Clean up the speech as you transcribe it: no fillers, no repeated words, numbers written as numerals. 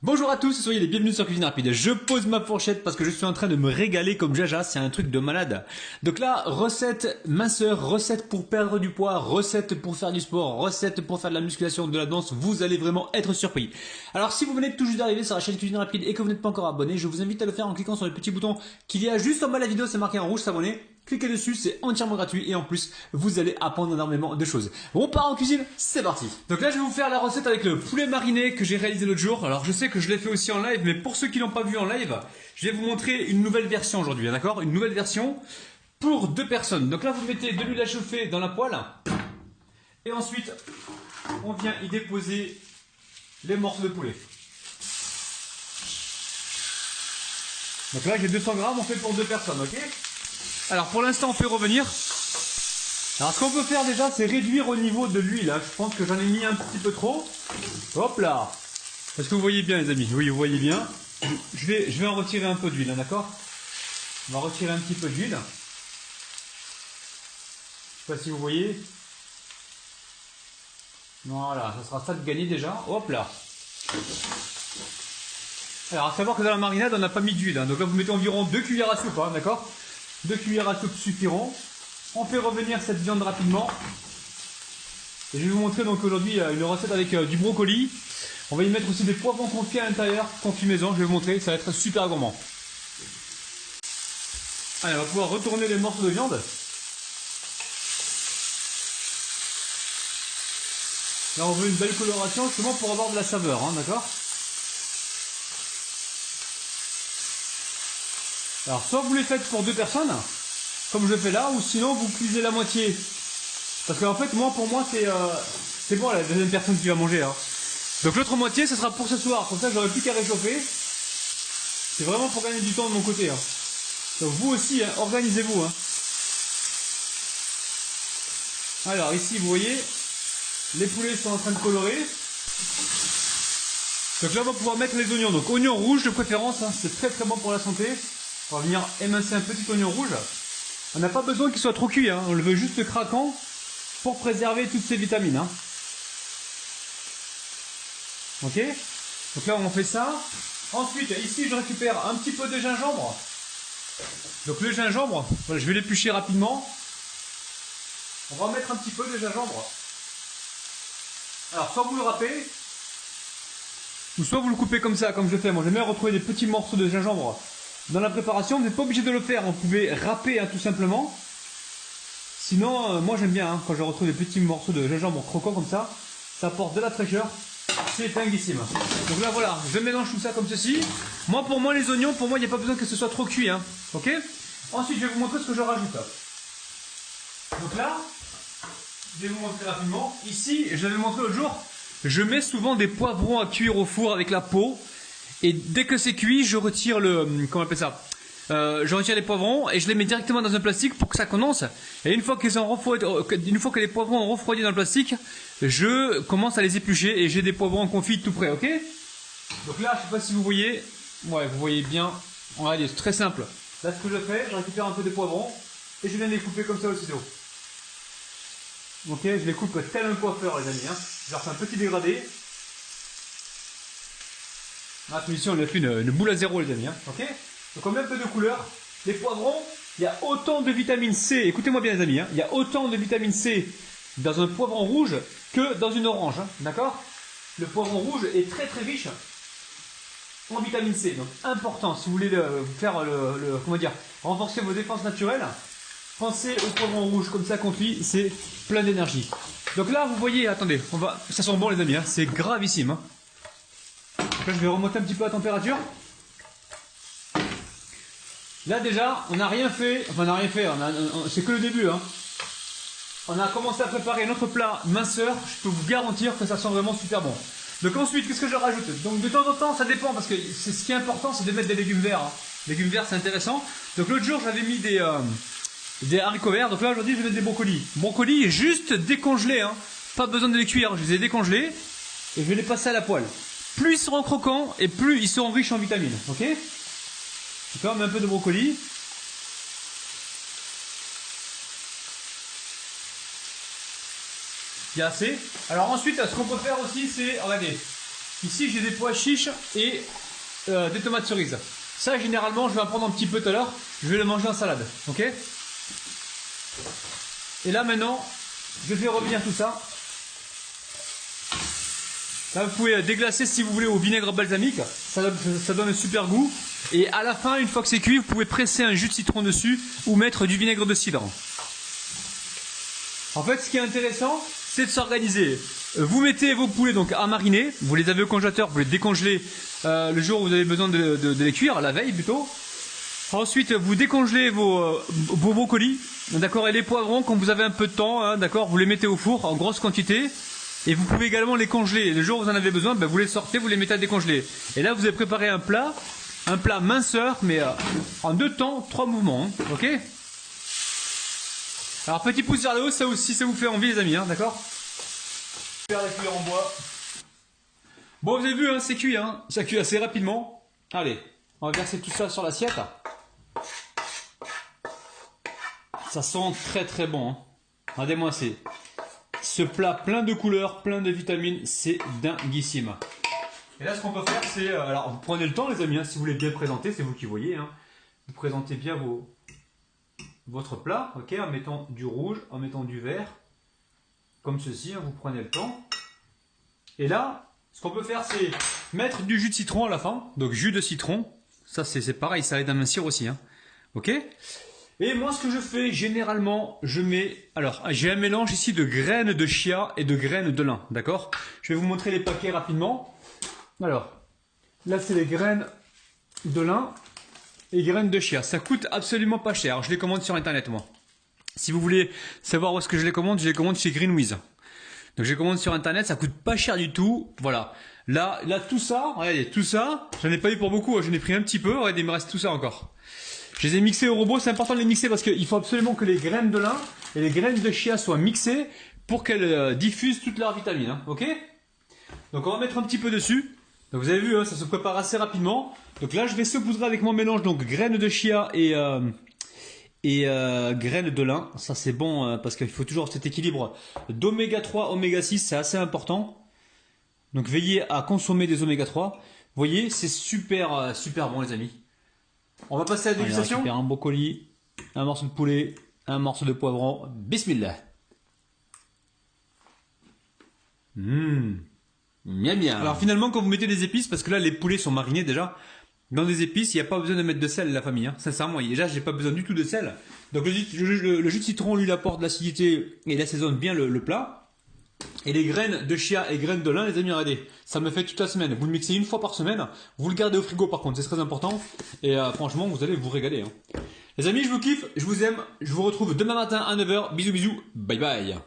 Bonjour à tous, soyez les bienvenus sur Cuisine Rapide. Je pose ma fourchette parce que je suis en train de me régaler comme Jaja, c'est un truc de malade. Donc là, recette minceur, recette pour perdre du poids, recette pour faire du sport, recette pour faire de la musculation, de la danse, vous allez vraiment être surpris. Alors si vous venez tout juste d'arriver sur la chaîne Cuisine Rapide et que vous n'êtes pas encore abonné, je vous invite à le faire en cliquant sur le petit bouton qu'il y a juste en bas de la vidéo, c'est marqué en rouge s'abonner. Cliquez dessus, c'est entièrement gratuit et en plus, vous allez apprendre énormément de choses. On part en cuisine, c'est parti. Donc là, je vais vous faire la recette avec le poulet mariné que j'ai réalisé l'autre jour. Alors je sais que je l'ai fait aussi en live, mais pour ceux qui l'ont pas vu en live, je vais vous montrer une nouvelle version aujourd'hui, d'accord? Une nouvelle version pour 2 personnes. Donc là, vous mettez de l'huile à chauffer dans la poêle et ensuite, on vient y déposer les morceaux de poulet. Donc là, j'ai 200 grammes, on fait pour 2 personnes, ok? Alors pour l'instant on fait revenir. Alors ce qu'on peut faire déjà c'est réduire au niveau de l'huile. Je pense que j'en ai mis un petit peu trop. Hop là. Est-ce que vous voyez bien les amis? Oui, vous voyez bien. Je vais en retirer un peu d'huile, d'accord? On va retirer un petit peu d'huile. Je ne sais pas si vous voyez. Voilà, ça sera ça de gagner déjà. Hop là. Alors à savoir que dans la marinade on n'a pas mis d'huile. Donc là vous mettez environ 2 cuillères à soupe, d'accord? 2 cuillères à soupe suffiront. On fait revenir cette viande rapidement. Et je vais vous montrer donc aujourd'hui une recette avec du brocoli. On va y mettre aussi des poivrons confits à l'intérieur, confits maison. Je vais vous montrer, ça va être super gourmand. Allez, on va pouvoir retourner les morceaux de viande. Là, on veut une belle coloration justement pour avoir de la saveur, d'accord? Alors, soit vous les faites pour 2 personnes, comme je fais là, ou sinon vous cuisez la moitié. Parce qu'en fait, pour moi, c'est bon la deuxième personne qui va manger. Donc l'autre moitié, ce sera pour ce soir. Comme ça, j'aurai plus qu'à réchauffer. C'est vraiment pour gagner du temps de mon côté. Donc vous aussi, organisez-vous. Alors ici, vous voyez, les poulets sont en train de colorer. Donc là, on va pouvoir mettre les oignons. Donc oignons rouges de préférence, c'est très très bon pour la santé. On va venir émincer un petit oignon rouge. On n'a pas besoin qu'il soit trop cuit, on le veut juste craquant pour préserver toutes ces vitamines. Ok? Donc là on fait ça. Ensuite, ici je récupère un petit peu de gingembre. Donc le gingembre, voilà, je vais l'éplucher rapidement. On va mettre un petit peu de gingembre. Alors soit vous le râpez, ou soit vous le coupez comme ça, comme je fais. Moi j'aime bien retrouver des petits morceaux de gingembre dans la préparation. Vous n'êtes pas obligé de le faire, vous pouvez râper tout simplement. Sinon, moi j'aime bien quand je retrouve des petits morceaux de gingembre croquant comme ça. Ça apporte de la fraîcheur, c'est dinguissime. Donc là voilà, je mélange tout ça comme ceci. Pour moi les oignons, il n'y a pas besoin que ce soit trop cuit. Ok? Ensuite je vais vous montrer ce que je rajoute. Donc là, je vais vous montrer rapidement. Ici, je l'avais montré l'autre jour, je mets souvent des poivrons à cuire au four avec la peau. Et dès que c'est cuit, je retire comment on appelle ça? Je retire les poivrons et je les mets directement dans un plastique pour que ça condense. Et une fois que les poivrons ont refroidi dans le plastique, je commence à les éplucher et j'ai des poivrons confits tout prêts, ok? Donc là, je sais pas si vous voyez, ouais, vous voyez bien. Regardez, c'est très simple. Là, ce que je fais, je récupère un peu des poivrons et je viens les couper comme ça au ciseau. Ok, je les coupe tel un coiffeur, les amis. Je leur fais un petit dégradé. Là, celui-ci, on a fait une boule à zéro, les amis. Ok? Donc on met un peu de couleur. Les poivrons, il y a autant de vitamine C. Écoutez-moi bien les amis, il y a autant de vitamine C dans un poivron rouge que dans une orange. D'accord? Le poivron rouge est très très riche en vitamine C. Donc important, si vous voulez faire comment dire, renforcer vos défenses naturelles, pensez au poivron rouge comme ça confit, c'est plein d'énergie. Donc là, vous voyez, attendez, ça sent bon les amis, c'est gravissime. Donc là, je vais remonter un petit peu la température. Là déjà, on n'a rien fait, c'est que le début. On a commencé à préparer notre plat minceur, je peux vous garantir que ça sent vraiment super bon. Donc ensuite, qu'est-ce que je rajoute? Donc de temps en temps, ça dépend, parce que ce qui est important, c'est de mettre des légumes verts. Légumes verts, c'est intéressant. Donc l'autre jour, j'avais mis des haricots verts, donc là aujourd'hui, je vais mettre des brocolis. Brocolis juste décongelés, pas besoin de les cuire, je les ai décongelés, et je vais les passer à la poêle. Plus ils seront croquants, et plus ils seront riches en vitamines, ok? On met un peu de brocoli. Il y a assez. Alors ensuite, ce qu'on peut faire aussi, c'est, regardez, Ici, j'ai des pois chiches et des tomates cerises. Ça, généralement, je vais en prendre un petit peu tout à l'heure. Je vais le manger en salade. Ok? Et là, maintenant, je fais revenir tout ça. Là, vous pouvez déglacer si vous voulez au vinaigre balsamique. Ça donne un super goût. Et à la fin, une fois que c'est cuit, vous pouvez presser un jus de citron dessus ou mettre du vinaigre de cidre. En fait, ce qui est intéressant, c'est de s'organiser. Vous mettez vos poulets donc à mariner. Vous les avez au congélateur, vous les décongelez le jour où vous avez besoin de les cuire, la veille plutôt. Ensuite, vous décongelez vos brocolis, d'accord, et les poivrons quand vous avez un peu de temps, hein, d'accord, vous les mettez au four en grosse quantité. Et vous pouvez également les congeler. Le jour où vous en avez besoin, ben vous les sortez, vous les mettez à décongeler. Et là, vous avez préparé un plat minceur, mais en 2 temps, 3 mouvements. Hein, ok? Alors, petit pouce vers le haut, ça aussi, ça vous fait envie, les amis, hein, d'accord? Faire la cuillère en bois. Bon, vous avez vu, hein, c'est cuit, hein, ça cuit assez rapidement. Allez, on va verser tout ça sur l'assiette. Ça sent très très bon. Hein. Regardez-moi, c'est ce plat plein de couleurs, plein de vitamines, c'est dinguissime. Et là, ce qu'on peut faire, c'est... alors, vous prenez le temps, les amis, hein, si vous voulez bien présenter, c'est vous qui voyez. Hein. Vous présentez bien votre plat, ok, en mettant du rouge, en mettant du vert, comme ceci, hein, vous prenez le temps. Et là, ce qu'on peut faire, c'est mettre du jus de citron à la fin. Donc, jus de citron, ça c'est pareil, ça aide à mincir aussi. Hein. Ok? Et moi, ce que je fais, généralement, je mets... alors, j'ai un mélange ici de graines de chia et de graines de lin, d'accord? Je vais vous montrer les paquets rapidement. Alors, là, c'est les graines de lin et graines de chia. Ça coûte absolument pas cher. Je les commande sur Internet, moi. Si vous voulez savoir où est-ce que je les commande chez Greenwiz. Donc, je les commande sur Internet, ça coûte pas cher du tout. Voilà. Là, tout ça, regardez, tout ça, j'en ai pas eu pour beaucoup, j'en ai pris un petit peu. Regardez, il me reste tout ça encore. Je les ai mixés au robot, c'est important de les mixer parce qu'il faut absolument que les graines de lin et les graines de chia soient mixées pour qu'elles diffusent toutes leurs vitamines. Hein, ok? Donc on va mettre un petit peu dessus. Donc vous avez vu, hein, ça se prépare assez rapidement. Donc là je vais saupoudrer avec mon mélange donc graines de chia et graines de lin. Ça c'est bon parce qu'il faut toujours cet équilibre d'oméga 3, oméga 6, c'est assez important. Donc veillez à consommer des oméga 3. Vous voyez, c'est super, super bon les amis. On va passer à la dégustation. Un brocoli, un morceau de poulet, un morceau de poivron. Bismillah. Miam miam. Alors finalement, quand vous mettez des épices, parce que là les poulets sont marinés déjà, dans des épices, il n'y a pas besoin de mettre de sel, la famille. Hein. Sincèrement, déjà, j'ai pas besoin du tout de sel. Donc le jus de citron, lui, il apporte de l'acidité et il assaisonne bien le plat. Et les graines de chia et graines de lin, les amis, regardez, ça me fait toute la semaine. Vous le mixez une fois par semaine, vous le gardez au frigo par contre, c'est très important. Et franchement, vous allez vous régaler. Hein. Les amis, je vous kiffe, je vous aime, je vous retrouve demain matin à 9 h. Bisous bisous, bye bye.